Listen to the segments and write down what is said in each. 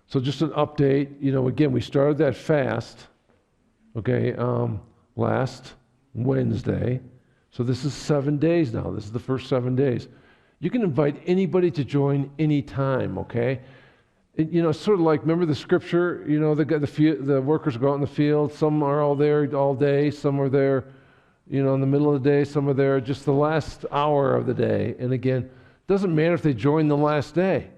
So just an update, again, we started that fast, okay, last Wednesday. So this is 7 days now. This is the first 7 days. You can invite anybody to join anytime, okay? It's sort of like, remember the scripture, the workers go out in the field. Some are all there all day. Some are there, in the middle of the day. Some are there just the last hour of the day. And again, it doesn't matter if they join the last day.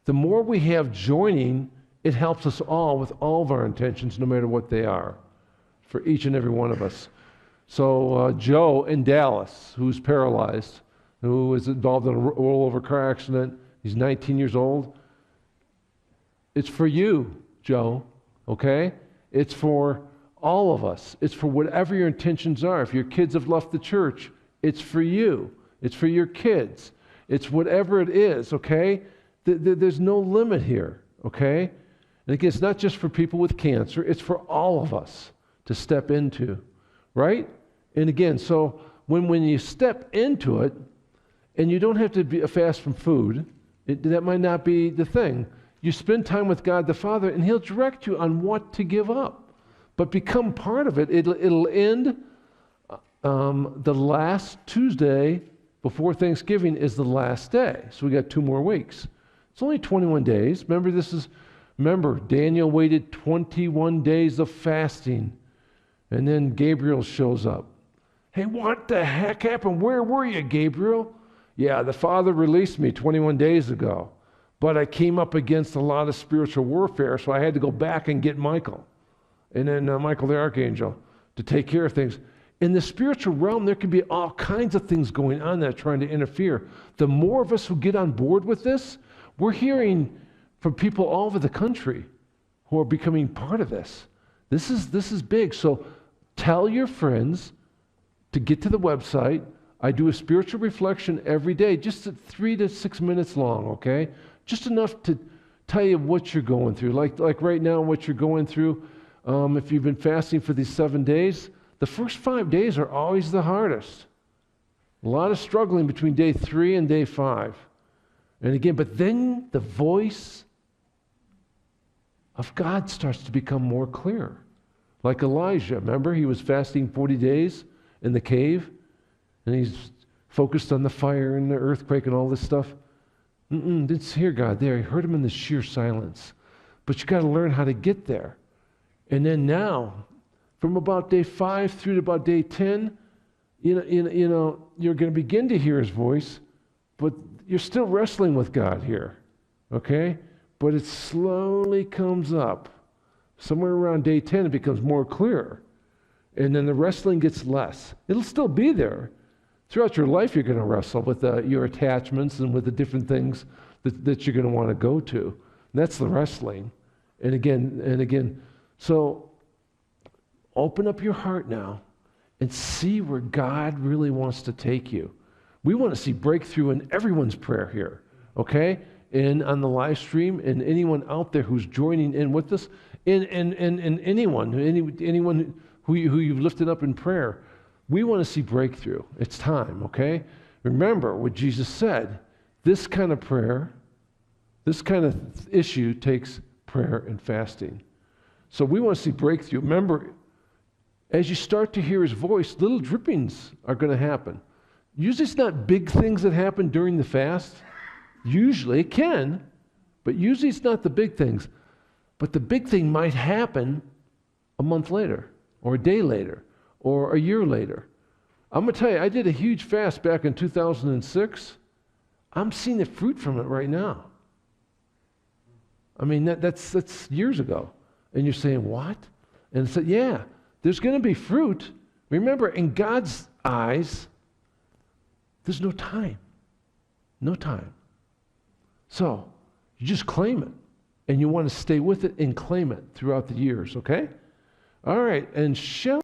The more we have joining, it helps us all with all of our intentions, no matter what they are, for each and every one of us. So Joe in Dallas, who's paralyzed, who was involved in a rollover car accident, he's 19 years old. It's for you, Joe, okay? It's for all of us. It's for whatever your intentions are. If your kids have left the church, it's for you. It's for your kids. It's whatever it is, okay? There's no limit here, okay? And again, it's not just for people with cancer, it's for all of us to step into, right? And again, so when you step into it, and you don't have to be a fast from food, that might not be the thing. You spend time with God the Father, and He'll direct you on what to give up. But become part of it. It'll end the last Tuesday before Thanksgiving is the last day. So we got 2 more weeks. It's only 21 days. Remember, Daniel waited 21 days of fasting, and then Gabriel shows up. Hey, what the heck happened? Where were you, Gabriel? Yeah, the Father released me 21 days ago, but I came up against a lot of spiritual warfare, so I had to go back and get Michael, and then Michael the Archangel, to take care of things. In the spiritual realm, there can be all kinds of things going on that are trying to interfere. The more of us who get on board with this, we're hearing from people all over the country who are becoming part of this. This is big. So tell your friends to get to the website. I do a spiritual reflection every day, just 3 to 6 minutes long, okay? Just enough to tell you what you're going through. Like right now, what you're going through. If you've been fasting for these 7 days, the first 5 days are always the hardest. A lot of struggling between day 3 and day 5. And again, but then the voice of God starts to become more clear. Like Elijah, remember? He was fasting 40 days in the cave, and he's focused on the fire and the earthquake and all this stuff. Didn't hear God there. He heard him in the sheer silence. But you got to learn how to get there. And then now, from about day 5 through to about day 10, you're going to begin to hear his voice, but you're still wrestling with God here, okay? But it slowly comes up. Somewhere around day 10, it becomes more clear. And then the wrestling gets less. It'll still be there. Throughout your life, you're going to wrestle with your attachments and with the different things that you're going to want to go to. And that's the wrestling. And again, so open up your heart now and see where God really wants to take you. We want to see breakthrough in everyone's prayer here, okay? And on the live stream, and anyone out there who's joining in with us, and anyone who you've lifted up in prayer. We want to see breakthrough. It's time, okay? Remember what Jesus said. This kind of prayer, this kind of issue takes prayer and fasting. So we want to see breakthrough. Remember, as you start to hear his voice, little drippings are going to happen. Usually it's not big things that happen during the fast. Usually it can, but usually it's not the big things. But the big thing might happen a month later, or a day later, or a year later. I'm going to tell you, I did a huge fast back in 2006. I'm seeing the fruit from it right now. I mean, that's years ago. And you're saying, what? And I said, yeah, there's going to be fruit. Remember, in God's eyes, there's no time. No time. So, you just claim it. And you want to stay with it and claim it throughout the years, okay? All right, and shall